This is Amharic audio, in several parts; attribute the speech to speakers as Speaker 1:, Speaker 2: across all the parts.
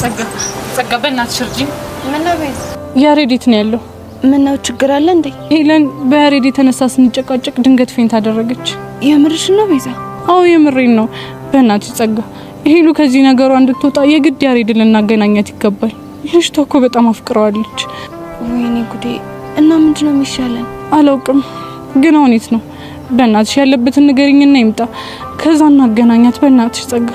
Speaker 1: ጸጋ በእናትሽ እርጂኝ
Speaker 2: ምን ነው ቤዛ
Speaker 1: ያሬዲት ነው ያለው
Speaker 2: ምን ነው ችግር አለ እንዴ
Speaker 1: ሄለን በያሬድ የተነሳ ስንጨቃጨቅ ድንገት ፌንት አደረገች
Speaker 2: የምርሽ ነው ቤዛ
Speaker 1: አዎ የምሬን ነው በእናትሽ ጸጋ ሄሉ ከዚህ ነገሯ እንድትወጣ የግድ ያሬድ ልናገናኛት ይገባል ልጅቷ እኮ በጣም አፍቅረዋለች
Speaker 2: ወይኔ ጉዴ እና ምንድነው የሚሻለን
Speaker 1: አላውቅም ግን አሁንስ ነው በእናትሽ ያለበትን ንገሪኝና ይምጣ ከዛ እናገናኛት በእናትሽ ጸጋ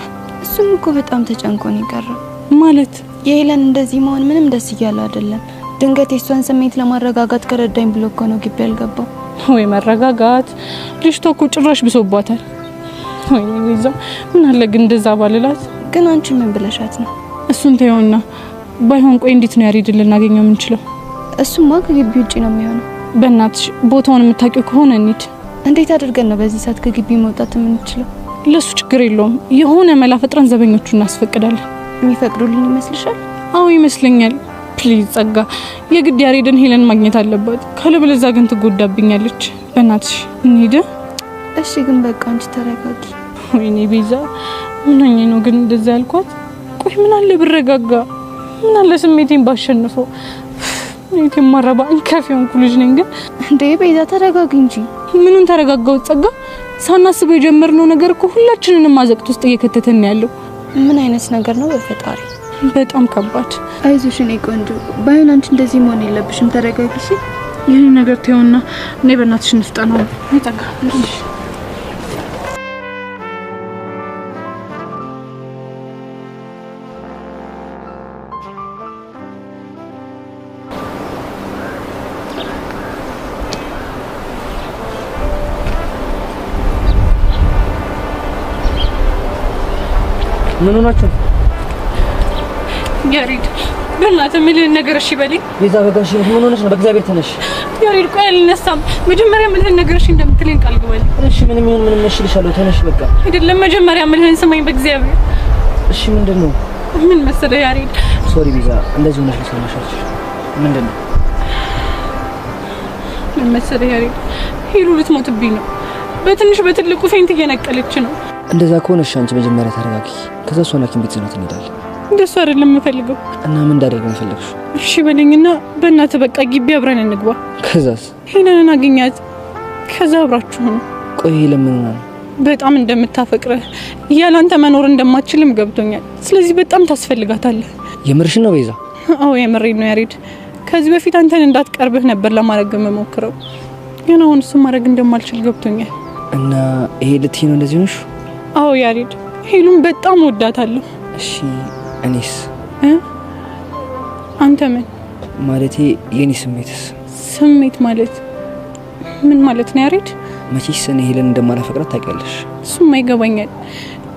Speaker 2: እሱም እኮ በጣም ተጨንቆን ይቀርብ
Speaker 1: ማለት
Speaker 2: የሄለን እንደዚህ መሆን ምንም ደስ ይያለ አይደለም ድንገት የሷን ስሜት ለማረጋጋት ከረዳኝ ብሎ እኮ ነው ግቢ ያልገባው
Speaker 1: ወይ መረጋጋት ልጅቷ እኮ ጭራሽ ብሶባታል ወይ ቤዛ ምን አለ ግን እንደዛ ባልላት
Speaker 2: ግን አንቺ ምን ብለሻት ነው
Speaker 1: እሱን ተይውና ባይሆን ቆይ እንዴት ነው ያሬድ ልናገኘው የምንችለው
Speaker 2: እሱማ ከግቢ ውጪ ነው የሚሆነው
Speaker 1: በእናትሽ ቦታውን የምታውቂው ከሆነ እንሂድ
Speaker 2: እንዴት አድርገን ነው በዚህ ሰዓት ከግቢ መውጣት የምንችለው
Speaker 1: ለሱ ችግር የለውም የሆነ መላ ፈጥረን ዘበኞቹን እናስፈቅዳለን
Speaker 2: የሚፈቅዱልኝ ይመስልሻል
Speaker 1: አዎ ይመስለኛል ፕሊዝ ጸጋ የግድ ያሬድን ሄለን ማግኘት አለባት ካለበለዚያ ግን ትጎዳብኛለች በእናትሽ እንሂድ
Speaker 2: እሺ ግን በቃ አንቺ ተረጋጊ
Speaker 1: ወይኔ ቤዛ ምን ነው ግን እንደዛ ያልኳት ቆይ ምን አለ ብረጋጋ ምን አለ ስሜቴን ባሸንፈው እኔ ማረባ እንከፊውን ኩልጅ ነኝ ግን
Speaker 2: እንዴ ቤዛ ተረጋጊ እንጂ
Speaker 1: ምኑን ተረጋጋው ጸጋ ሳናስበው የጀመርነው ነገር እኮ ሁላችንንም አዘቅት ውስጥ እየከተተን ያለው
Speaker 2: ምን አይነት ነገር ነው በፈጣሪ
Speaker 1: በጣም ከባድ
Speaker 2: አይዞሽ እኔ ቆንጆ ባይሆን አንቺ እንደዚህ መሆን የለብሽም ተረጋጊ
Speaker 1: ይሄን ነገር ተይውና እኔ በእናትሽ እንፍጠነው ይጠጋ
Speaker 3: ምን ሆናችሁ
Speaker 1: ያሬድ በእናትህ ምን ነገር እሺ በለኝ
Speaker 3: ቤዛ በጋሽ ምን ሆነሽ ነው በእግዚአብሔር ተነሽ
Speaker 1: ያሬድ ቆይ አልነሳም መጀመሪያ ምን ነገር እሺ እንደምትለኝ ቃል ግባልኝ
Speaker 3: እሺ ምንም እሽልሻለሁ ተነሽ በቃ
Speaker 1: አይደለም መጀመሪያ ምን ስማኝ በእግዚአብሔር
Speaker 3: እሺ ምንድነው
Speaker 1: ምን መሰለህ ያሬድ
Speaker 3: ሶሪ ቤዛ እንደዚህ ሆነሽ ልሰማሻች ምንድነው
Speaker 1: ምን መሰለህ ያሬድ ሄሉ ልትሞትብኝ ነው በትንሽ በትልቁ ፌንት እየነቀለች ነው
Speaker 3: እንደዛ ከሆነሽ አንቺ መጀመሪያ ተረጋጊ ከዛ ሷን ሐኪም ቤት ነው እንሄዳለን
Speaker 1: እንደሱ አይደለም የምፈልገው
Speaker 3: እና ምን እንዳደርግ ነው የፈለግሽው
Speaker 1: እሺ በለኝና በእናትህ በቃ ግቢ አብረን እንግባ
Speaker 3: ከዛስ
Speaker 1: ሄለንን አገኛት ከዛ አብራችሁ ነው
Speaker 3: ቆይ ለምን ነው
Speaker 1: በጣም እንደምታፈቅረህ ያላንተ መኖር እንደማትችልም ገብቶኛል ስለዚህ በጣም ታስፈልጋታለህ
Speaker 3: የምርሽ ነው ቤዛ
Speaker 1: አዎ የምሬን ነው ያሬድ ከዚህ በፊት አንተን እንዳትቀርብህ ነበር ለማድረግ መሞክረው ግን አሁን እሱ ማድረግ እንደማልችል ገብቶኛል
Speaker 3: እና ይሄ ልትይ ነው እንደዚህ ነሽ
Speaker 1: አዎ ያሬድ ሄሉን በጣም ወዳታለሁ
Speaker 3: እሺ እኔስ
Speaker 1: አንተ ምን
Speaker 3: ማለቴ የኔ ስሜት
Speaker 1: ማለት ምን ማለት ነው ያሬድ
Speaker 3: መቼስ እኔ ሄለን እንደማላፈቅራት ታውቂያለሽ
Speaker 1: እሱም አይገባኛል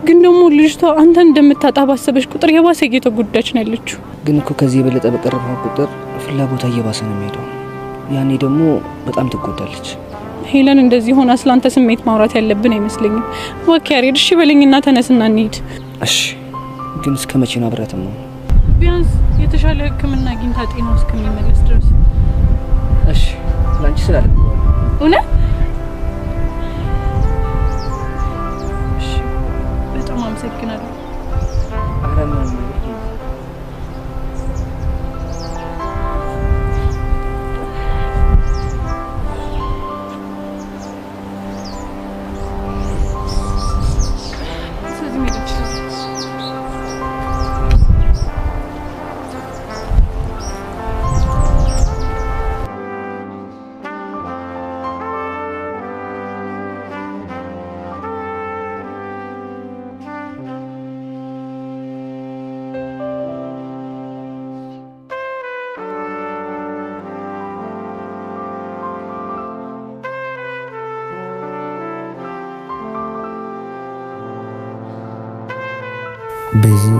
Speaker 1: ግን ደግሞ ልጅቷ አንተን እንደምታጣ ባሰበሽ ቁጥር የባሰ እየተጎዳች ነው ያለችው
Speaker 3: ግን እኮ ከዚህ የበለጠ በቀረበው ቁጥር ፍላጎቷ እየባሰ ነው የሚሄደው ያኔ ደግሞ በጣም ትጎዳለች
Speaker 1: ሄለን እንደዚህ ሆና ስላንተ ስሜት ማውራት ያለብን አይመስለኝም ወክ ያሬድ እሺ በለኝና ተነስና እንሂድ
Speaker 3: እሺ ግን እስከመቼ ነው አብራተም ነው
Speaker 1: ቢያንስ የተሻለ ህክምና አግኝታ ጤናው እስከሚመለስ ድረስ
Speaker 3: እሺ ላንቺ ስላለ
Speaker 1: እውነት እሺ በጣም አመሰግናለሁ
Speaker 3: አረማን
Speaker 4: በዚህ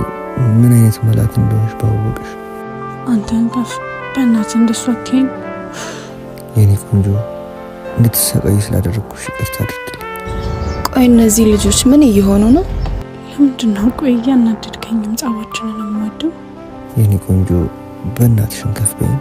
Speaker 4: ምን አይነት መላክ እንደሆነሽ ባወቅሽ
Speaker 1: አንተን ከፍ በእናትህ እንደሱ አትይኝ
Speaker 4: የኔ ቆንጆ እንድትሰቃይ ስላደረኩሽ ይቅርታ አድርግልኝ
Speaker 2: ቆይ እነዚህ ልጆች ምን እየሆኑ ነው
Speaker 1: ለምንድነው ቆይ ያናደድከኝም ጻዋችንን የምወደው
Speaker 4: የኔ ቆንጆ በእናትሽን ከፍ በይኝ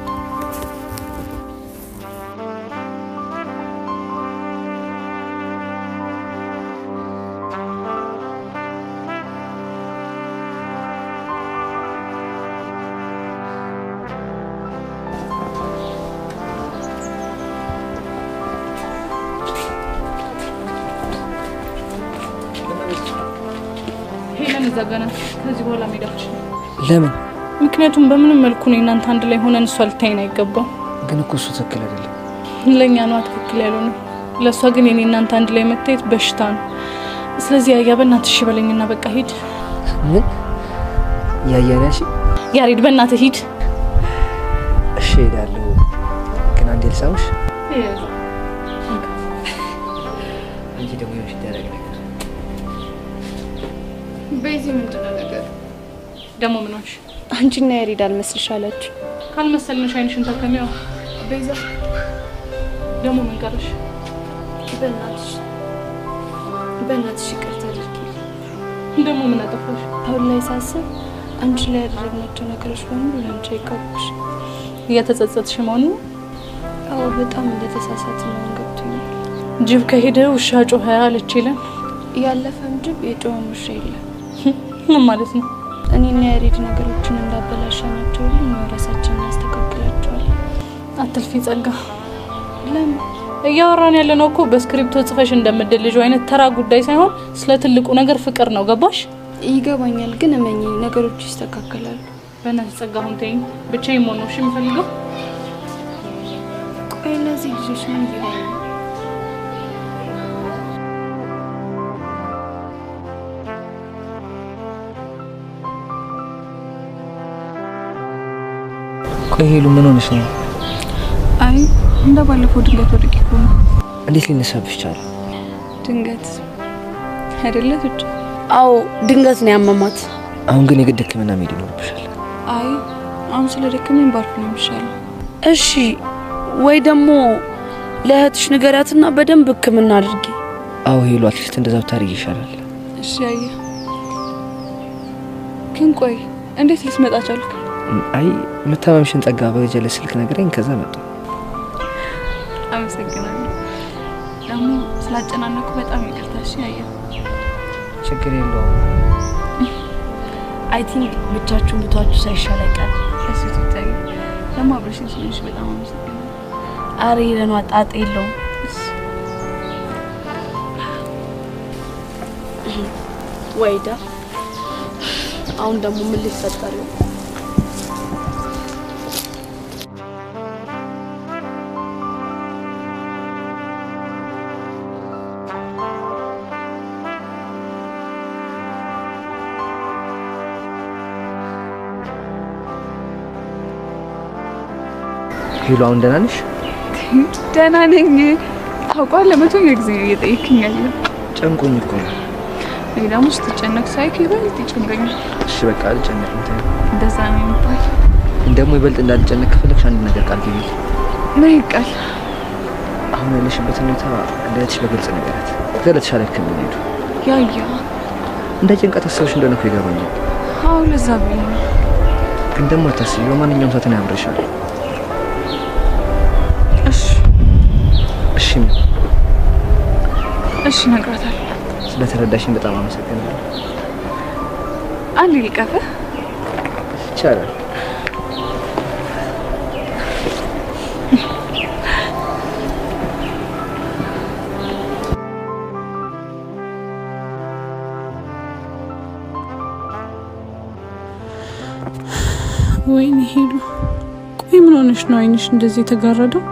Speaker 1: ዘጋና ከዚህ በኋላ ሜዳችን
Speaker 3: ለምን?
Speaker 1: ምክንያቱም በምንም መልኩ ነው እናንተ አንድ ላይ ሆነን እሷ ልታይን አይገባም።
Speaker 3: ግን እኮ እሱ ትክክል አይደለም።
Speaker 1: ለኛ ነው ትክክል ያልሆነው። ለሷ ግን የኔ እናንተ አንድ ላይ መታየት በሽታ ነው። ስለዚህ ያያ በእናትሽ በለኝና በቃ ሂድ።
Speaker 3: ምን ያያናሽ?
Speaker 1: ያሬድ በእናትህ ሂድ።
Speaker 3: እሺ ሄዳለሁ። ግን አንዴ ልሳምሽ። አንቺ ደግሞ ይኸውልሽ ደረግ ነገር
Speaker 1: በዚህ ምንድነው ነገር ደግሞ ምን ሆንሽ?
Speaker 2: አንቺና ያሬድ አልመስልሻለች።
Speaker 1: ካልመሰልንሽ አይንሽን ተከሚው በዛ ደግሞ ምን ቀረሽ? በእናትሽ ይቅርታ አድርጊልኝ። ደግሞ ምን አጠፋሽ?
Speaker 2: አሁን ላይ ሳስብ አንቺ ላይ ያደረግናቸው ነገሮች በሙሉ ለአንቺ አይቀርብሽ።
Speaker 1: እየተጸጸትሽ መሆኑ?
Speaker 2: አዎ በጣም እንደተሳሳትን ነው ገብቶኛል።
Speaker 1: ጅብ ከሄደ ውሻ ጮኸ አለች ይላል።
Speaker 2: ያለፈም ጅብ የጮኸም ውሻ የለም።
Speaker 1: ምን ማለት ነው?
Speaker 2: እኔና ያሬድ ነገሮችን እንዳበላሻናቸው ሁሉ ነው ራሳችንን እናስተካክላቸዋለን።
Speaker 1: አትልፊ ጸጋ።
Speaker 2: ለምን?
Speaker 1: እያወራን ያለነው እኮ በስክሪፕቶ ጽፈሽ እንደምትደልጂው አይነት ተራ ጉዳይ ሳይሆን ስለ ትልቁ ነገር ፍቅር ነው። ገባሽ?
Speaker 2: ይገባኛል፣ ግን እመኚ ነገሮች ይስተካከላሉ።
Speaker 1: በእናትሽ ጸጋ አሁን ተይኝ። ብቻዬን መሆን ነው እሺ የምፈልገው።
Speaker 2: ቆይ እነዚህ ልጆች ምን ይላሉ?
Speaker 3: ቆይ ሄሉ ምን ሆነሽ ነው?
Speaker 2: አይ እንደ ባለፈው ድንገት ወድቄ ነው።
Speaker 3: እንዴት ሊነሳብሽ ቻለ?
Speaker 2: ድንገት አይደለም እጭ?
Speaker 5: አዎ ድንገት ነው ያመማት።
Speaker 3: አሁን ግን የግድ ህክምና መሄድ ይኖርብሻል።
Speaker 2: አይ አሁን ስለደከመኝ ባርኩ ነው የሚሻለው።
Speaker 5: እሺ ወይ ደግሞ ለእህትሽ ንገሪያትና በደንብ ህክምና አድርጊ።
Speaker 3: አዎ ሄሉ አትሊስት እንደዛው ታሪክ ይሻላል።
Speaker 2: እሺ አየ ግን ቆይ እንዴት ልትመጣ ቻልክ?
Speaker 3: አይ መታመምሽን ጸጋ በጀለ ስልክ ነገረኝ ከዛ መጣሁ።
Speaker 2: አመሰግናለሁ። ደግሞ ስላጨናነኩ በጣም ይቅርታ። እሺ አየ
Speaker 3: ችግር የለውም።
Speaker 5: አይ ቲንክ ብቻችሁን ብታችሁ ሳይሻል አይቀርም።
Speaker 2: እሱ ትታይ ደግሞ አብረሽኝ ስለሽ በጣም አመሰግናለሁ።
Speaker 5: አሬ ለኗ ጣጣ የለውም። ወይዳ አሁን ደግሞ ምን ሊፈጠር ነው?
Speaker 3: ሄሉ አሁን ደህና ነሽ?
Speaker 2: ደህና ነኝ። ታውቃለህ ለመቶኛ ጊዜ እየጠየቅኝ ያለው
Speaker 3: ጨንቆኝ እኮ ነው።
Speaker 2: እኔ ደግሞ ስትጨነቅ ሳይክ ይበልጥ ይጨንቀኛል።
Speaker 3: እሺ በቃ አልጨነቅም።
Speaker 2: እንደዛ ነው የሚባል።
Speaker 3: እንደሞ ይበልጥ እንዳልጨነቅ ከፈለግሽ አንድ ነገር ቃል ግቢ።
Speaker 2: ምን ይቃል?
Speaker 3: አሁን ያለሽበት ሁኔታ ለእህትሽ በግልጽ ነገራት። ለተሻለ ህክምና ሄዱ።
Speaker 2: ያያ
Speaker 3: እንደ ጭንቀት አስበሽ እንደሆነ እኮ ይገባኛል።
Speaker 2: አዎ ለዛ ብዬ ነው።
Speaker 3: ግን ደግሞ አታስቢ፣ በማንኛውም ሰዓት ነው ያምርሻል።
Speaker 2: እሺ ነግራታለሁ።
Speaker 3: ስለተረዳሽኝ በጣም አመሰግናለሁ።
Speaker 2: አንዴ ልቀፍህ
Speaker 3: ይቻላል?
Speaker 1: ወይኔ ሄሉ፣ ቆይ ምን ሆነሽ ነው አይንሽ እንደዚህ የተጋረደው?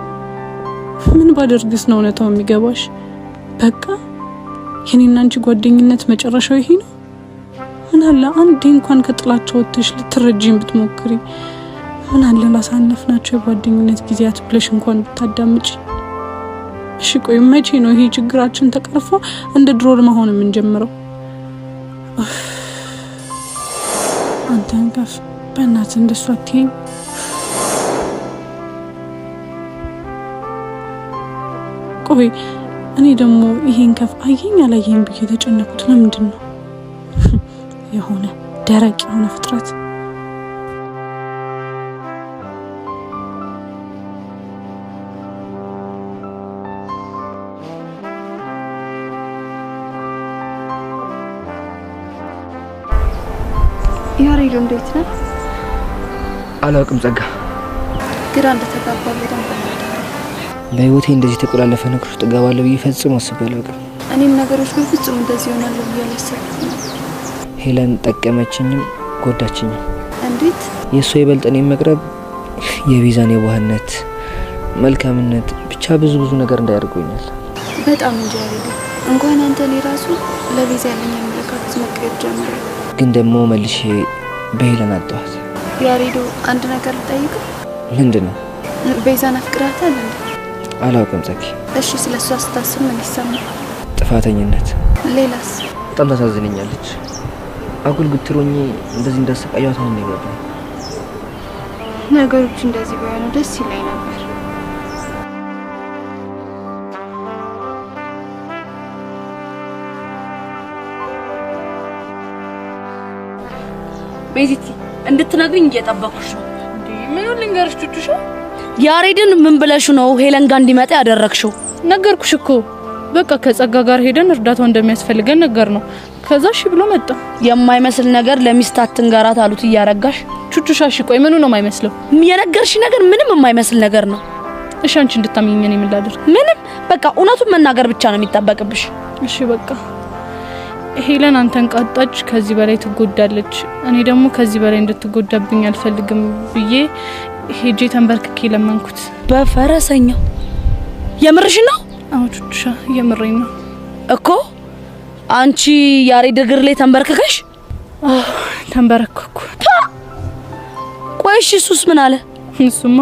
Speaker 1: ምን ባደርግስ ነው እውነታው የሚገባሽ? በቃ የኔና አንቺ ጓደኝነት መጨረሻው ይሄ ነው? ምን አለ አንዴ እንኳን ከጥላቻው ወጥተሽ ልትረጂኝ ብትሞክሪ? ምን አለ ላሳለፍናቸው የጓደኝነት ጊዜያት ብለሽ እንኳን ብታዳምጪ? እሺ ቆይ መቼ ነው ይሄ ችግራችን ተቀርፎ እንደ ድሮ መሆን የምንጀምረው? አንተን ከፍ በእናትህ እንደሷ አትይኝ። ቆይ እኔ ደግሞ ይሄን ከፍ አየኝ አላየኝ ብዬ ተጨነኩት ለምንድን ነው? የሆነ ደረቅ የሆነ ፍጥረት
Speaker 2: ያሬድ እንዴት ነው?
Speaker 3: አላውቅም ጸጋ።
Speaker 2: ግራ እንደተጋባ በጣም
Speaker 3: በህይወቴ እንደዚህ ተቆላለፈ ነገር ውስጥ ገባለሁ ብዬ ፈጽሞ አስቤ አላውቅም።
Speaker 2: እኔም ነገሮች በፍጹም እንደዚህ ይሆናሉ ብዬ አላሰብኩም።
Speaker 3: ሄለን ጠቀመችኝም ጎዳችኝም።
Speaker 2: እንዴት?
Speaker 3: የሷ ይበልጥኔ መቅረብ የቤዛን የዋህነት መልካምነት ብቻ ብዙ ነገር እንዳያርጉኛል።
Speaker 2: በጣም እንጂ ያሬድ እንኳን አንተ ለራሱ ለቤዛ ያለኝ አመለካከት መቀየር ጀመረ።
Speaker 3: ግን ደግሞ መልሼ በሄለን አጣኋት።
Speaker 2: ያሬድ አንድ ነገር ልጠይቅ።
Speaker 3: ምንድነው?
Speaker 2: ቤዛን አፍቅራታል እንዴ?
Speaker 3: አላውቅም ጸኪ።
Speaker 2: እሺ ስለሷ ስታስብ ምን ይሰማል?
Speaker 3: ጥፋተኝነት።
Speaker 2: ሌላስ?
Speaker 3: በጣም ታሳዝነኛለች። አጉል ግትሮኝ እንደዚህ እንዳሰቃያት ነው የሚገባኝ።
Speaker 2: ነገሮች እንደዚህ ባይሆኑ ደስ ይለኝ ነበር።
Speaker 5: ቤዚቲ እንድትነግሪኝ እየጠበኩሽ ነው።
Speaker 1: ምን ልንገርሽ ቹቹሻ?
Speaker 5: ያሬድን ምን ብለሽ ነው ሄለን ጋር እንዲመጣ ያደረግሽው?
Speaker 1: ነገርኩሽ እኮ በቃ ከጸጋ ጋር ሄደን እርዳታው እንደሚያስፈልገን ነገር ነው። ከዛ እሺ ብሎ መጣ።
Speaker 5: የማይመስል ነገር ለሚስት አትንገራት አሉት እያረጋሽ።
Speaker 1: ቹቹሻ እሺ ቆይ ምኑ ነው የማይመስለው?
Speaker 5: የነገርሽ ነገር ምንም የማይመስል ነገር ነው።
Speaker 1: እሺ አንቺ እንድታምኚኝ እኔ ምን ላድርግ?
Speaker 5: ምንም በቃ እውነቱን መናገር ብቻ ነው የሚጠበቅብሽ።
Speaker 1: እሺ በቃ ሄለን አንተን ቃጣች፣ ከዚህ በላይ ትጎዳለች። እኔ ደግሞ ከዚህ በላይ እንድትጎዳብኝ አልፈልግም ብዬ ሄጄ ተንበርክኬ ለመንኩት።
Speaker 5: በፈረሰኛው የምርሽ ነው?
Speaker 1: አዎ ቹቹሻ የምሬን ነው
Speaker 5: እኮ። አንቺ ያሬድ እግር ላይ ተንበርክከሽ?
Speaker 1: ተንበረከኩ።
Speaker 5: ቆይ እሱስ ምን አለ?
Speaker 1: እሱማ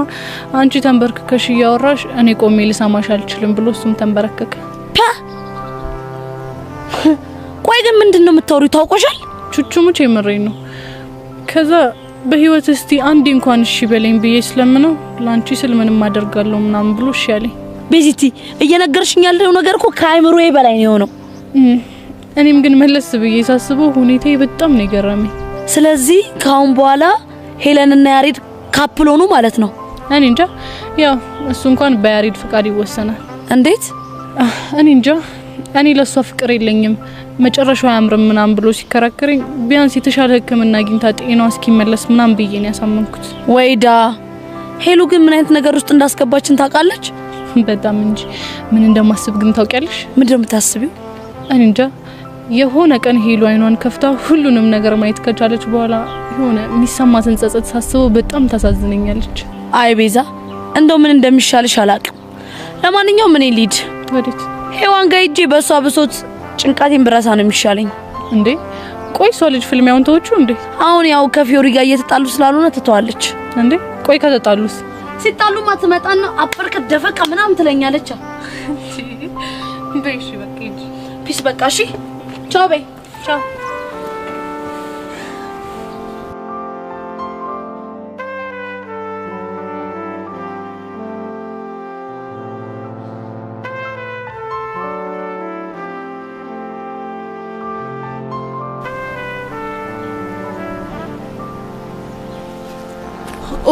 Speaker 1: አንቺ ተንበርክከሽ እያወራሽ እኔ ቆሜ ልሰማሽ አልችልም ብሎ እሱም ተንበረከከ።
Speaker 5: ቆይ ግን ምንድነው የምታወሪው? ታውቆሻል?
Speaker 1: ቹቹሙች የምሬን ነው። ከዛ በህይወት እስቲ አንዴ እንኳን እሺ በለኝ ብዬ ስለምነው ላንቺ ስል ምንም አደርጋለሁ ምናምን ብሎ እሺ አለኝ።
Speaker 5: ቤዚቲ እየነገርሽኝ ያለው ነገር እኮ ከአይምሮዬ በላይ ነው የሆነው።
Speaker 1: እኔም ግን መለስ ብዬ ሳስበው ሁኔታዬ በጣም ነው የገረመኝ።
Speaker 5: ስለዚህ ካሁን በኋላ ሄለንና ያሬድ ካፕል ሆኑ ማለት ነው?
Speaker 1: እኔ እንጃ። ያው እሱ እንኳን በያሬድ ፍቃድ ይወሰናል።
Speaker 5: እንዴት?
Speaker 1: እኔ እንጃ። እኔ ለሷ ፍቅር የለኝም መጨረሻው አያምርም ምናምን ብሎ ሲከራከረኝ ቢያንስ የተሻለ ሕክምና አግኝታ ጤናዋ እስኪመለስ ምናምን ብዬ ነው ያሳመንኩት።
Speaker 5: ወይዳ ሄሉ ግን ምን አይነት ነገር ውስጥ እንዳስገባችን ታውቃለች?
Speaker 1: በጣም እንጂ ምን እንደማስብ ግን ታውቂያለሽ?
Speaker 5: ምንድነው የምታስቢው?
Speaker 1: እኔ እንጃ። የሆነ ቀን ሄሉ አይኗን ከፍታ ሁሉንም ነገር ማየት ከቻለች በኋላ የሆነ የሚሰማትን ጸጸት ሳስበው በጣም ታሳዝነኛለች።
Speaker 5: አይ ቤዛ እንደው ምን እንደሚሻልሽ አላቅም። ለማንኛውም እኔ ልሂድ።
Speaker 1: ወዴት?
Speaker 5: ሄዋን ጋር ሂጄ በሷ ብሶት ጭንቃቴን ብረሳ ነው የሚሻለኝ።
Speaker 1: እንዴ ቆይ እሷ ልጅ ፍልሚያውን ተወቹ እንዴ?
Speaker 5: አሁን ያው ከፊዮሪ ጋር እየተጣሉ ስላልሆነ ትተዋለች።
Speaker 1: እንዴ ቆይ ከተጣሉስ?
Speaker 5: ሲጣሉማ ትመጣና አፈርከ ደፈቃ ምናምን ትለኛለች።
Speaker 1: በይሽ በቃ ሂጂ።
Speaker 5: ፒስ በቃ እሺ። ቻው በይ። ቻው።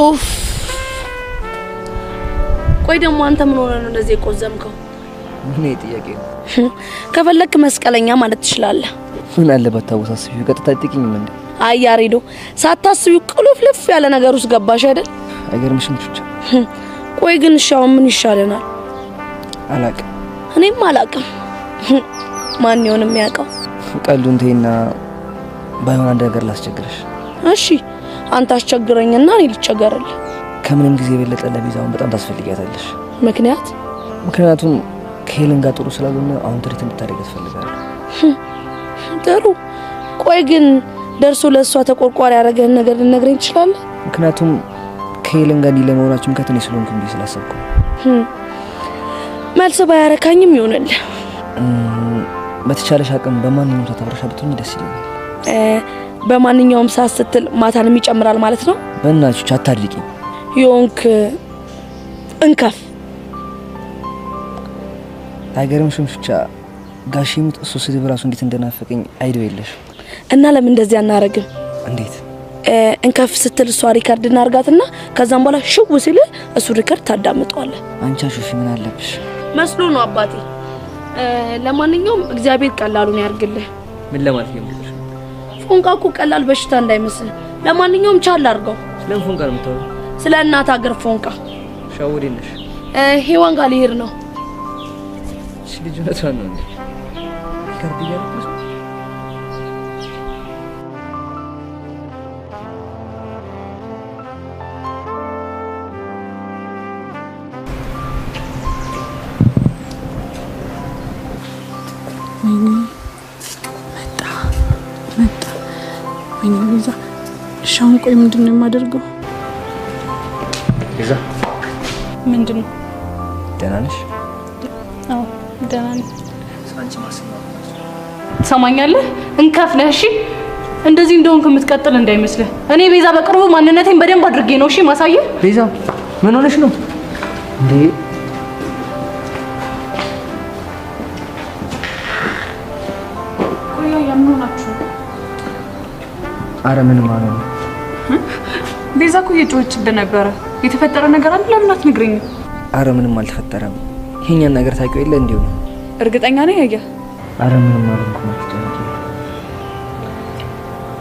Speaker 5: ኡፍ ቆይ ደግሞ አንተ ምን ሆነ ነው እንደዚህ የቆዘምከው?
Speaker 3: ምን ጥያቄ ነው?
Speaker 5: ከፈለክ መስቀለኛ ማለት ትችላለህ።
Speaker 3: ምን አለበት ታውሳስቢው ቀጥታ ጥቂኝም እንዴ?
Speaker 5: አይ ያሬዶ ሳታስቢው ቅልፍልፍ ያለ ነገር ውስጥ ገባሽ አይደል?
Speaker 3: አይገርምሽም ቹቻ?
Speaker 5: ቆይ ግን ሻው ምን ይሻለናል?
Speaker 3: አላቅም።
Speaker 5: እኔም አላቅም። ማን ይሆን የሚያውቀው?
Speaker 3: ቀልዱን ተይና ባይሆን አንድ ነገር ላስቸግርሽ።
Speaker 5: እሺ አንተ አስቸግረኝና እኔ ልቸገርልህ።
Speaker 3: ከምንም ጊዜ የበለጠ ለቤዛውን በጣም ታስፈልጊያታለሽ።
Speaker 5: ምክንያቱም
Speaker 3: ከሄለን ጋር ጥሩ ስላልሆነ አሁን ትሪት እንድታደርግ ትፈልጋለህ።
Speaker 5: ጥሩ። ቆይ ግን ደርሶ ለሷ ተቆርቋሪ ያደረገን ነገር ልነግረኝ ትችላለህ?
Speaker 3: ምክንያቱም ከሄለን ጋር ለመሆናችን ከተኔ ስለሆንኩ እንዴ ስላሰብኩ።
Speaker 5: መልስ ባያረካኝም ይሆንልህ።
Speaker 3: በተቻለሽ አቅም በማንኛውም ሰዓት አብረሻ ብትሆኚ ደስ ይለኛል።
Speaker 5: በማንኛውም ሰዓት ስትል ማታንም ይጨምራል ማለት ነው?
Speaker 3: በእናትሽ አታድርቂ።
Speaker 5: ዮንክ እንከፍ
Speaker 3: አይገርምሽም ቹቻ? ጋሽሙት እሱ ስድብ ራሱ እንዴት እንደናፈቀኝ አይደው የለሽ።
Speaker 5: እና ለምን እንደዚህ አናረግም?
Speaker 3: እንዴት?
Speaker 5: እንከፍ ስትል እሷ ሪከርድ እናርጋትና ከዛም በኋላ ሽው ሲል እሱ ሪከርድ ታዳምጣለህ።
Speaker 3: አንቺ አሹፊ ምን አለብሽ?
Speaker 5: መስሎ ነው አባቴ። ለማንኛውም እግዚአብሔር ቀላሉን ያርግልህ።
Speaker 3: ምን ለማለት ነው?
Speaker 5: ፎንቃ እኮ ቀላል በሽታ እንዳይመስል። ለማንኛውም ቻል አርገው።
Speaker 3: ስለምን ፎንቃ ነው የምታወራው?
Speaker 5: ስለ እናት ሀገር ፎንቃ።
Speaker 3: ሻውዴ ነሽ?
Speaker 5: ሄዋን ጋር ልሄድ ነው።
Speaker 3: እሺ ልጅ ነቷ ነው እንዴ? ከርብ ያለሽ
Speaker 1: ወይኔ መጣ ወይኔ ቤዛ ሻውን ቆይ ምንድነው የማደርገው
Speaker 3: ቤዛ
Speaker 1: ምንድነው
Speaker 3: ደህና ነሽ
Speaker 1: አዎ ደህና ነኝ
Speaker 3: ሳንቺ ማስማ
Speaker 1: ትሰማኛለህ እንከፍለህ እሺ እንደዚህ እንደሆንክ የምትቀጥል እንዳይመስልህ እኔ ቤዛ በቅርቡ ማንነቴን በደንብ አድርጌ ነው እሺ ማሳየህ
Speaker 3: ቤዛ ምን ሆነሽ ነው እንዴ
Speaker 1: ቆይ ያምኑናችሁ
Speaker 3: አረ ምን ማለት ነው
Speaker 1: ቤዛ እኮ እየጮኸችብህ ነበረ የተፈጠረ ነገር አለ ለምን አትነግረኝም
Speaker 3: አረ ምንም አልተፈጠረም ይሄኛን ነገር ታውቂው የለ እንዴው ነው
Speaker 1: እርግጠኛ ነኝ ያያ
Speaker 3: አረ ምንም አልሆንኩም አትጨነቂ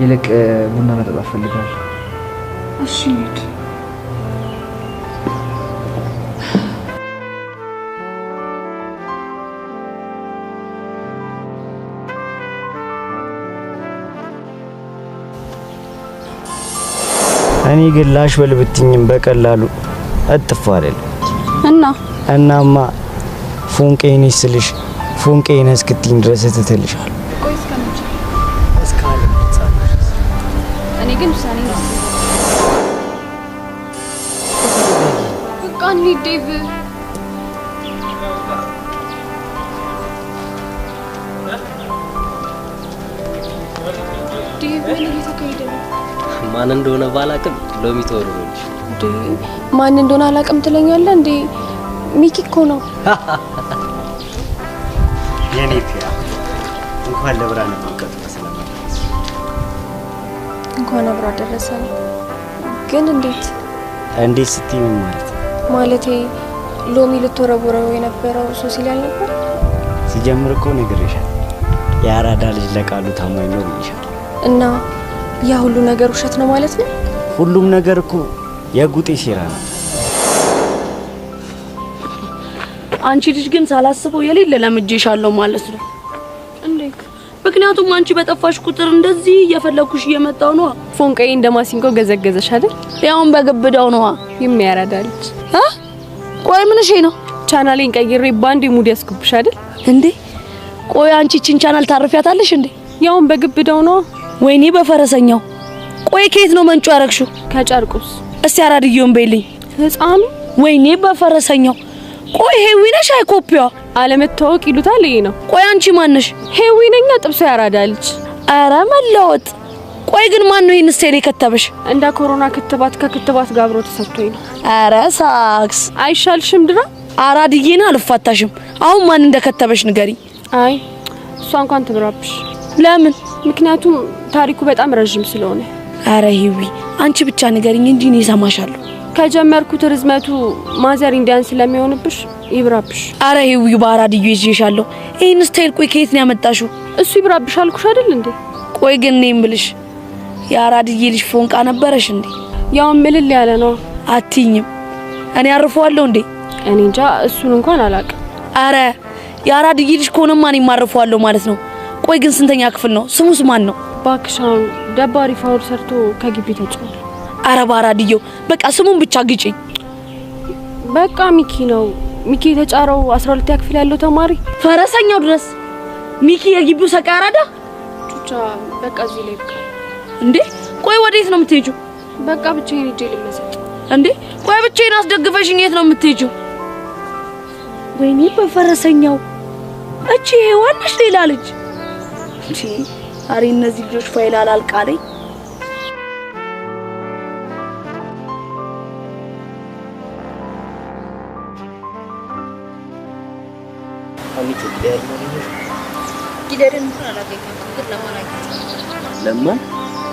Speaker 3: ይልቅ ቡና መጠጣት ፈልጋለሁ
Speaker 1: እሺ ሂድ
Speaker 6: እኔ ግን ላሽ በልብትኝም በቀላሉ እጥፍ አይደል እናማ ፎንቄኔ ስልሽ ፎንቄኔ እስክትኝ ድረስ ትተልሻል
Speaker 2: ቆይ እስከመቼ
Speaker 3: እስካለ
Speaker 2: እኔ ግን ውሳኔ ነው በቃ እንሂድ ዴቭ ዴቭ ምን እየተካሄደ ነው
Speaker 7: ማን እንደሆነ ባላቅም ሎሚ ተወርሮልሽ
Speaker 2: ማን እንደሆነ አላቅም ትለኛለህ እንዴ ሚኪ እኮ ነው
Speaker 6: የኔ ፒያ እንኳን ለብርሃነ ጥምቀቱ በሰላም
Speaker 2: እንኳን አብሮ አደረሰን ግን እንዴት
Speaker 6: ስትይ ምን ማለት
Speaker 2: ማለቴ ሎሚ ልትወረውረው የነበረው ሶሲ ላይ ነበር
Speaker 6: ሲጀምር እኮ ነግሬሻል የአራዳ ልጅ ለቃሉ ታማኝ ነው ብዬሻል
Speaker 2: እና ያ ሁሉ ነገር ውሸት ነው ማለት ነው
Speaker 6: ሁሉም ነገር እኮ የጉጤ ሴራ ነው
Speaker 5: አንቺ ልጅ ግን ሳላስበው የሌለ ለምጄሻለሁ ማለት ነው
Speaker 2: እንዴት
Speaker 5: ምክንያቱም አንቺ በጠፋሽ ቁጥር እንደዚህ እየፈለኩሽ እየመጣው ነው
Speaker 2: ፎንቀይ እንደማሲንቆ ገዘገዘሽ አይደል
Speaker 5: ያውን በግብዳው ነው
Speaker 2: የሚያራዳልች
Speaker 5: ቆይ ምን እሺ ነው
Speaker 2: ቻናሌን ቀይሬ ባንዴ ሙድ ያስኩብሽ አይደል
Speaker 5: እንዴ ቆይ አንቺ ቺን ቻናል ታርፊያታለሽ እንዴ
Speaker 2: ያውን በግብዳው ነው
Speaker 5: ወይኔ በፈረሰኛው ቆይ ከየት ነው መንጩ ያረክሹ
Speaker 2: ከጨርቁስ
Speaker 5: እስቲ አራድየውን በይልኝ
Speaker 2: ህፃኑ
Speaker 5: ወይኔ በፈረሰኛው ቆይ ሄዊ ነሽ አይኮፒያ
Speaker 2: አለመታወቅ ይሉታል ይሄ ነው
Speaker 5: ቆይ አንቺ ማን ነሽ
Speaker 2: ሄዊ ነኝ ጥብሶ ያራዳልች
Speaker 5: አረ መለወጥ ቆይ ግን ማን ነው ይሄን ስቴል ከተበሽ
Speaker 2: እንደ ኮሮና ክትባት ከክትባት ጋር አብሮ ተሰጥቶኝ ነው
Speaker 5: አረ ሳክስ
Speaker 2: አይሻልሽም ድራ
Speaker 5: አራድዬና አልፋታሽም አሁን ማን እንደከተበሽ ንገሪ
Speaker 2: አይ እሷ እንኳን ትብራብሽ
Speaker 5: ለምን
Speaker 2: ምክንያቱም ታሪኩ በጣም ረጅም ስለሆነ
Speaker 5: አረ ሄዊ አንቺ ብቻ ንገሪኝ እንጂ እኔ ሰማሻለሁ
Speaker 2: ከጀመርኩት ርዝመቱ ማዘር ኢንዲያን ስለሚሆንብሽ ይብራብሽ
Speaker 5: አረ ሄዊ ባራድዬ ይዤሻለሁ ይሄን ስታይል ቆይ ከየት ነው ያመጣሽው
Speaker 2: እሱ ይብራብሽ አልኩሽ አይደል እንዴ
Speaker 5: ቆይ ግን እኔ እምልሽ የአራድዬ ልጅ ፎንቃ ነበረሽ እንዴ
Speaker 2: ያው ምልል ያለ ነው
Speaker 5: አትይኝም እኔ አርፈዋለሁ እንዴ
Speaker 2: እኔ እንጃ እሱን እንኳን አላውቅም
Speaker 5: አረ የአራድዬ ልጅ ከሆነማ እኔ ማርፈዋለሁ ማለት ነው ቆይ ግን ስንተኛ ክፍል ነው ስሙስ ማን ነው
Speaker 2: ባክሻውን ደባሪ ፋውል ሰርቶ ከግቢ ተጫወተ
Speaker 5: አረ ባራድዬው በቃ ስሙን ብቻ ግጪኝ
Speaker 2: በቃ ሚኪ ነው ሚኪ የተጫረው 12 ክፍል ያለው ተማሪ
Speaker 5: ፈረሰኛው ድረስ ሚኪ የግቢው ሰቃይ አራዳ
Speaker 2: ቹቻ በቃ እዚህ ላይ በቃ
Speaker 5: እንዴ ቆይ ወዴት ነው የምትሄጂው
Speaker 2: በቃ ብቻዬን ሄጄ ልመሰጥ
Speaker 5: እንዴ ቆይ ብቻዬን አስደግፈሽኝ የት ነው የምትሄጂው ወይኔ በፈረሰኛው እቺ ሄዋንሽ ሌላ ልጅ እቺ አሬ እነዚህ ልጆች ፋይል አላልቃለኝ
Speaker 7: አሚቱ
Speaker 8: ጊለርን እንኳን አላገኘም ግን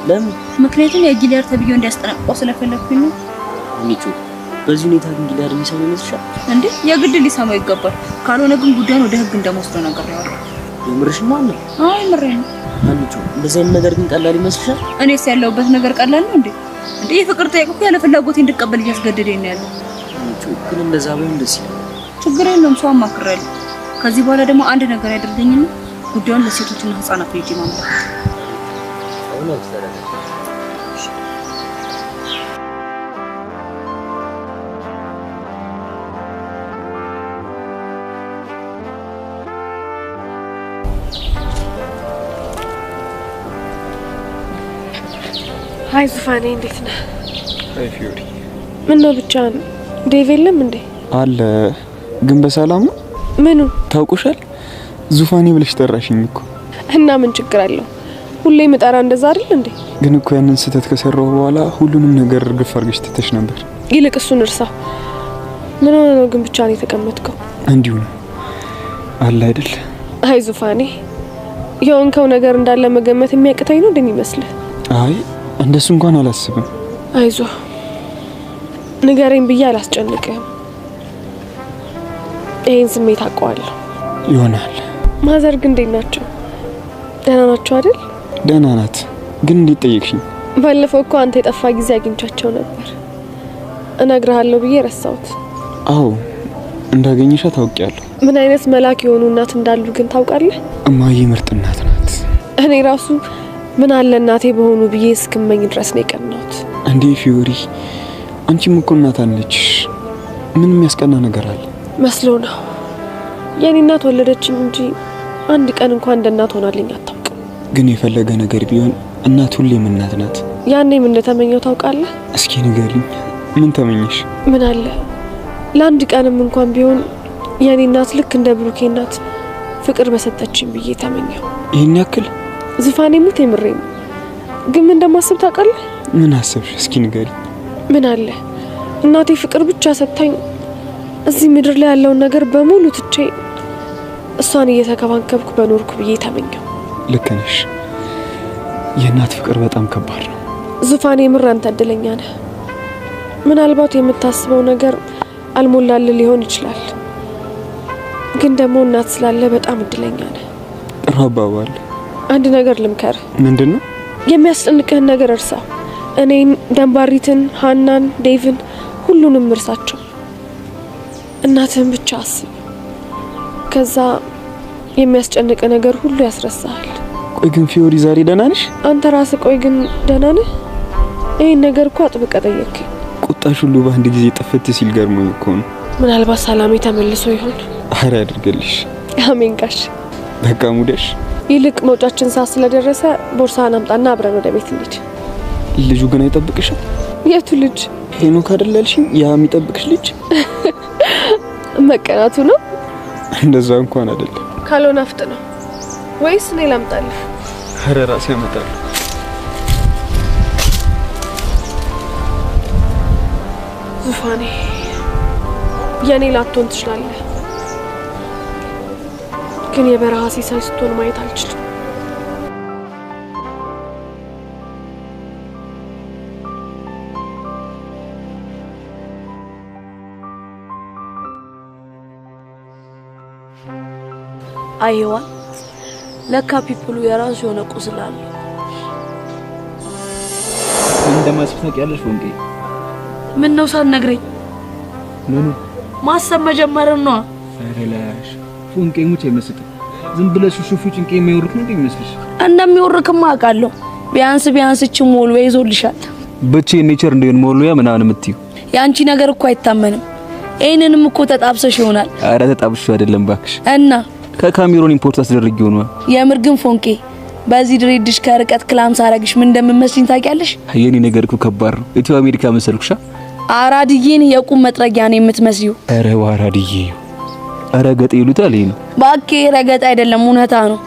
Speaker 7: ለምን
Speaker 8: ምክንያቱም የጊለር ተብዮ እንዲያስጠነቅቀው ስለፈለኩኝ ነው
Speaker 7: አሚቱ በዚህ ሁኔታ ግን ጊለር የሚሰማው ይመስልሻል
Speaker 8: እንዴ የግድ ሊሰማው ይገባል ካልሆነ ግን ጉዳዩን ወደ ህግ እንደምወስደው ነገር ነው
Speaker 7: የምርሽ ነው
Speaker 8: አይ ምሬን
Speaker 7: አሚቱ እንደዚህ አይነት ነገር ግን ቀላል ይመስልሻል
Speaker 8: እኔስ ያለውበት ነገር ቀላል ነው እንዴ የፍቅር ጠይቁ ያለ ፍላጎቴ እንድቀበል እያስገደደኝ ነው ያለው
Speaker 7: አሚቱ ግን እንደዛ ባይሆን ደስ ይላል
Speaker 8: ችግር የለውም ሰው አማክራለሁ ከዚህ በኋላ ደግሞ አንድ ነገር ያደርገኝና ጉዳዩን ለሴቶችና ህፃናት ልጅ ማምጣት
Speaker 7: አሁን አስተዳደር
Speaker 9: ሃይ ዙፋኔ እንዴት ነህ?
Speaker 10: ሃይ ፊዮሪ።
Speaker 9: ምን ነው ብቻህን? ዴቭ የለም እንዴ?
Speaker 10: አለ ግን በሰላም ነው?
Speaker 9: ምኑ
Speaker 10: ታውቁሻል? ዙፋኔ ብለሽ ጠራሽኝ እኮ።
Speaker 9: እና ምን ችግር አለው? ሁሌ መጣራ እንደዛ አይደል እንዴ?
Speaker 10: ግን እኮ ያንን ስህተት ከሰራው በኋላ ሁሉንም ነገር ግፍ አድርገሽ ትተሽ ነበር።
Speaker 9: ይልቅ እሱን እርሳው። ምን ሆነ ነው ግን ብቻህን የተቀመጥከው?
Speaker 10: እንዲሁ ነው አለ አይደል?
Speaker 9: አይ ዙፋኔ የሆንከው ነገር እንዳለ መገመት የሚያቅተኝ ነው እንደሚመስልህ?
Speaker 10: አይ እንደሱ እንኳን አላስብም።
Speaker 9: አይዞ ንገረኝ ብዬ አላስጨንቅህም። ይሄን ስሜት አውቀዋለሁ
Speaker 10: ይሆናል።
Speaker 9: ማዘር ግን እንዴት ናቸው? ደህና ናቸው አይደል?
Speaker 10: ደህና ናት። ግን እንዴት ጠየቅሽኝ?
Speaker 9: ባለፈው እኮ አንተ የጠፋ ጊዜ አግኝቻቸው ነበር። እነግርሃለሁ ብዬ ረሳሁት።
Speaker 10: አዎ እንዳገኘሻ ታውቂያለሁ።
Speaker 9: ምን አይነት መልአክ የሆኑ እናት እንዳሉ ግን ታውቃለህ?
Speaker 10: እማዬ ምርጥ እናት ናት።
Speaker 9: እኔ ራሱ ምን አለ እናቴ በሆኑ ብዬ እስክመኝ ድረስ ነው የቀናሁት።
Speaker 10: እንዴ ፊዮሪ አንቺም እኮ እናት አለችሽ። ምን የሚያስቀና ነገር አለ?
Speaker 9: መስሎ ነው። የኔ እናት ወለደችኝ እንጂ አንድ ቀን እንኳን እንደ እናት ሆናልኝ አታውቅም።
Speaker 10: ግን የፈለገ ነገር ቢሆን እናት ሁሌም እናት ናት።
Speaker 9: ያኔ ምን እንደተመኘው ታውቃለህ?
Speaker 10: እስኪ ንገሪኝ፣ ምን ተመኘሽ?
Speaker 9: ምን አለ ለአንድ ቀንም እንኳን ቢሆን የኔ እናት ልክ እንደ ብሩኬ እናት ፍቅር በሰጠችኝ ብዬ ተመኘው።
Speaker 10: ይሄን ያክል?
Speaker 9: ዙፋኔ ሙት የምሬን። ግን ምን እንደማስብ ታውቃለህ?
Speaker 10: ምን አሰብሽ? እስኪ ንገሪኝ።
Speaker 9: ምን አለ እናቴ ፍቅር ብቻ ሰጥታኝ እዚህ ምድር ላይ ያለውን ነገር በሙሉ ትቼ እሷን እየተከባከብኩ በኖርኩ ብዬ ተመኘው።
Speaker 10: ልክ ነሽ። የእናት ፍቅር በጣም ከባድ ነው።
Speaker 9: ዙፋኔ ምር አንተ እድለኛ ነህ። ምናልባት የምታስበው ነገር አልሞላልህ ሊሆን ይችላል። ግን ደግሞ እናት ስላለ በጣም እድለኛ ነህ።
Speaker 10: ጥሩ አባባል።
Speaker 9: አንድ ነገር ልምከር።
Speaker 10: ምንድነው?
Speaker 9: የሚያስጨንቅህን ነገር እርሳው። እኔን፣ ደንባሪትን፣ ሃናን፣ ዴቭን ሁሉንም እርሳቸው። እናትህን ብቻ አስብ። ከዛ የሚያስጨንቅ ነገር ሁሉ ያስረሳሃል።
Speaker 10: ቆይ ግን ፊዮሪ ዛሬ ደህና ነሽ?
Speaker 9: አንተ ራስህ ቆይ ግን ደህና ነህ? ይሄን ነገር እኮ አጥብቀህ ጠየቅኝ።
Speaker 10: ቁጣሽ ሁሉ በአንድ ጊዜ ጥፍት ሲል ገርሞኝ እኮ ነው።
Speaker 9: ምናልባት ሰላሜ ተመልሶ ይሆን?
Speaker 10: አረ ያድርግልሽ።
Speaker 9: አሜን ጋሽ።
Speaker 10: በቃ ሙደሽ።
Speaker 9: ይልቅ መውጫችን ሰዓት ስለደረሰ ቦርሳህን አምጣና አብረን ወደ ቤት እንሂድ።
Speaker 10: ልጁ ግን አይጠብቅሽም?
Speaker 9: የቱ ልጅ?
Speaker 10: ሄኖክ አይደል ያልሽኝ? ያ የሚጠብቅሽ ልጅ?
Speaker 9: መቀናቱ ነው?
Speaker 10: እንደዛ እንኳን አይደለም።
Speaker 9: ካልሆነ አፍጥ ነው ወይስ እኔ ላምጣልህ?
Speaker 10: አረ ራሴ አመጣለሁ።
Speaker 9: ዙፋኔ የኔ ላትሆን ትችላለህ፣ ግን የበረሃ ሲሳይ ስትሆን ማየት አልችልም።
Speaker 5: አይዋ ለካ ፒፕሉ የራሱ የሆነ ቁስል አለ።
Speaker 3: እንደማስብ ታውቂያለሽ ወንጌ?
Speaker 5: ምን ነው ሳትነግረኝ?
Speaker 3: ምኑ?
Speaker 5: ማሰብ መጀመር ነው።
Speaker 3: አረላሽ ወንጌ ሙቼ መስጥ ዝም ብለሽ ሹፉ ጭንቄ የሚወርክ ነው እንደሚመስልሽ?
Speaker 5: እንደሚወርክማ አውቃለሁ። ቢያንስ እቺ ሞልዌ ይዞልሻል።
Speaker 3: በቼ ኔቸር እንደሆነ ሞልዌያ ምናምን የምትዩ
Speaker 5: ያንቺ ነገር እኮ አይታመንም። ይሄንንም እኮ ተጣብሰሽ ይሆናል።
Speaker 3: አረ ተጣብሽ አይደለም ባክሽ።
Speaker 5: እና
Speaker 3: ከካሜሮን ኢምፖርት አስደርጊው ነው።
Speaker 5: የምር ግን ፎንቄ በዚህ ድሬድሽ ከርቀት ክላም ሳረግሽ ምን እንደምመስልኝ ታውቂያለሽ?
Speaker 3: የኔ ነገር እኮ ከባድ ነው። ኢትዮ አሜሪካ መሰልኩሻ?
Speaker 5: አራድዬን የቁም መጥረጊያ ነው የምትመስዩ።
Speaker 3: አረ ዋራድዬ አረ ገጥ ይሉታል። ይሄ ነው
Speaker 5: ባኬ ረገጥ አይደለም እውነታ ነው።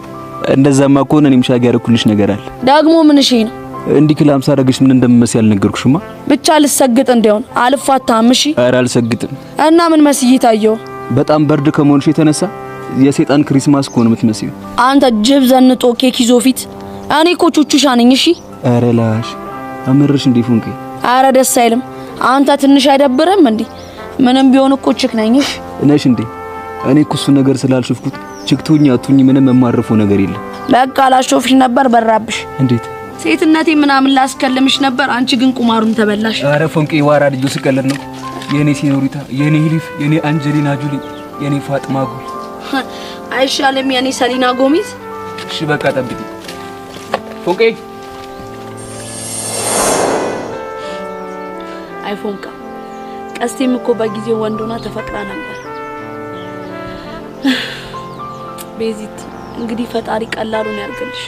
Speaker 3: እንደዛማ ከሆነ እኔም ሻግ ያረኩልሽ ነገር አለ።
Speaker 5: ደግሞ ምን እሺ ነው?
Speaker 3: እንዲህ ክላም ሳረግሽ ምን እንደምመስል ያልነገርኩሽማ።
Speaker 5: ብቻ ልሰግጥ እንደሆነ አልፋታም። እሺ
Speaker 3: አረ አልሰግጥም።
Speaker 5: እና ምን መስይ ታየው?
Speaker 3: በጣም በርድ ከመሆንሽ የተነሳ የሰይጣን ክሪስማስ ኮን የምትመስዩ።
Speaker 5: አንተ ጅብ ዘንጦ ኬክ ይዞ ፊት እኔ እኮ ቹቹሻ ነኝ። እሺ
Speaker 3: አረ ላሽ አመረሽ እንዴ ፎንቄ?
Speaker 5: አረ ደስ አይልም። አንተ ትንሽ አይደብርም እንዴ? ምንም ቢሆን እኮ ችክ ነኝሽ
Speaker 3: ነሽ እንዴ? እኔ እኮ እሱ ነገር ስላልሽፍኩት ችክቶኛ አቱኝ ምንም የማረፈው ነገር የለም።
Speaker 5: በቃ ላሾፍሽ ነበር በራብሽ።
Speaker 3: እንዴት
Speaker 5: ሴትነቴ ምናምን ላስከልምሽ ነበር። አንቺ ግን ቁማሩን ተበላሽ።
Speaker 3: አረ ፎንቄ ዋራ ልጅ ስቀለድ ነው። የኔ ሲኖሪታ፣ የኔ ሂሊፍ፣ የኔ አንጀሊና ጆሊ፣ የኔ ፋጥማ ጉል
Speaker 5: አይሻልም? የኔ ሰሊና ጎሚዝ።
Speaker 3: እሺ በቃ ጠብቂ ፎንቄ።
Speaker 5: አይ ፎንቃ ቀስቴም እኮ በጊዜው ወንዶና ተፈቅራ ነበር። ቤዚት እንግዲህ ፈጣሪ ቀላሉን ያርግልሽ።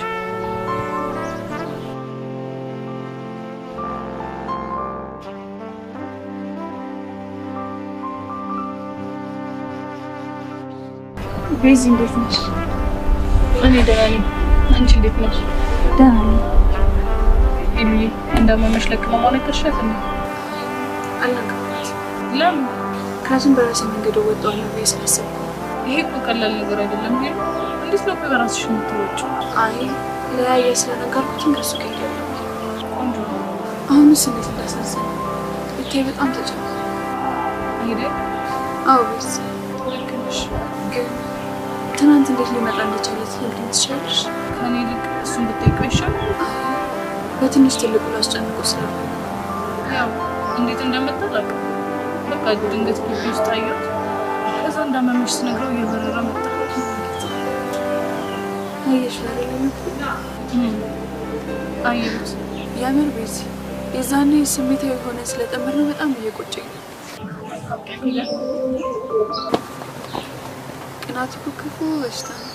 Speaker 8: ቤዚ እንዴት ነሽ?
Speaker 1: እኔ ደህና ነኝ። አንቺ እንዴት ነሽ?
Speaker 8: ደህና ነኝ።
Speaker 1: ኢሉሊ እንደማመሽ ለቅማ ማለት ተሻለ ነው።
Speaker 8: አላውቅም።
Speaker 1: ለምን?
Speaker 8: ከሱም በራሴ መንገድ ወጣሁ ብዬ ስላሰብኩ።
Speaker 1: ይሄ እኮ ቀላል ነገር አይደለም። ግን እንዴት ነው በራስሽ የምትወጪው?
Speaker 8: አይ ለያየ ስለነገርኩት እንደሱ ከይደለ
Speaker 1: ቆንጆ ነው።
Speaker 8: አሁንስ እንዴት እንዳሳዘነ ብታይ በጣም ተጨነቅኩ።
Speaker 1: አይደል?
Speaker 8: አዎ ቤዚ ልክ ነሽ። ግን ትናንት እንዴት ሊመጣ እንደቻለ ትነግሪኝ ትችያለሽ?
Speaker 1: ከኔ ልክ እሱን ብትጠይቀው ይሻላል።
Speaker 8: በትንሽ ትልቁ ላስጨንቆ ስለሆነ
Speaker 1: ያው እንዴት እንደመጣ አላውቅም። በቃ ድንገት ግቢ ውስጥ አየሁት። ከዛ እንዳመመሽ ስነግረው እየበረረ መጣ።
Speaker 8: አየሽ አይደለም?
Speaker 1: አየሁት።
Speaker 8: የምር ቤዚ የዛኔ ስሜታዊ ሆነ ስለጠመድነው በጣም እየቆጨኝ ነው። ቅናት እኮ ክፉ በሽታ ነው።